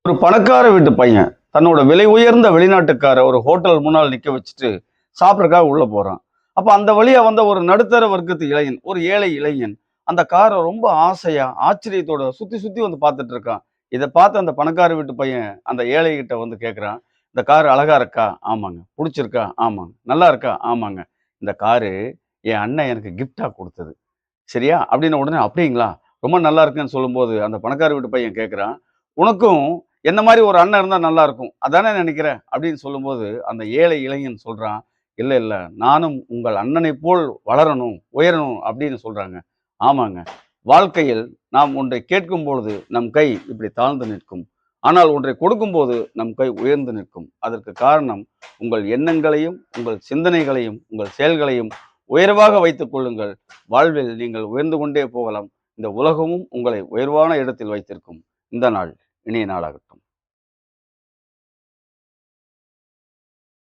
ஒரு பணக்கார வீட்டு பையன் தன்னோட விலை உயர்ந்த வெளிநாட்டுக்கார ஒரு ஹோட்டல் முன்னால் நிக்க வச்சுட்டு சாப்பிட்றதுக்காக உள்ள போறான். அப்ப அந்த வழியா வந்த ஒரு நடுத்தர வர்க்கத்து இளைஞன், ஒரு ஏழை இளைஞன் அந்த காரை ரொம்ப ஆசையா ஆச்சரியத்தோட சுத்தி சுத்தி வந்து பார்த்துட்டு இருக்கான். இதை பார்த்து அந்த பணக்கார வீட்டு பையன் அந்த ஏழை கிட்ட வந்து கேட்குறான், இந்த கார் அழகா இருக்கா? ஆமாங்க. பிடிச்சிருக்கா? ஆமாங்க. நல்லா இருக்கா? ஆமாங்க. இந்த காரு என் அண்ணன் எனக்கு கிஃப்டா கொடுத்தது. சரியா? அப்படின்ன உடனே, அப்படிங்களா? ரொம்ப நல்லா இருக்குன்னு சொல்லும்போது, அந்த பணக்கார வீட்டு பையன் கேட்கிறான், "உனக்கும் என்ன மாரி ஒரு அண்ணன் இருந்தா நல்லா இருக்கும். அதானே நினைக்கிற?" அப்படின்னு சொல்லும்போது, அந்த ஏழை இளைஞன் சொல்றான், "இல்ல, இல்ல. நானும் உங்கள் அண்ணனைப் போல் வளரணும், உயரணும்." அப்படின்னு சொல்றாங்க. ஆமாங்க. வாழ்க்கையில் நாம் ஒன்றை கேட்கும் பொழுது, நம் கை இப்படி தாழ்ந்து நிற்கும். ஆனால் ஒன்றை கொடுக்கும்போது, நம் கை உயர்ந்து நிற்கும். அதற்கு காரணம், உங்கள் எண்ணங்களையும், உங்கள் சிந்தனைகளையும், உங்கள் செயல்களையும் உயர்வாக வைத்துக் கொள்ளுங்கள். வாழ்வில் நீங்கள் உயர்ந்து கொண்டே போகலாம். இந்த உலகமும் உங்களை உயர்வான இடத்தில் வைத்திருக்கும். இந்த நாள் இனிய நாளாகட்டும்.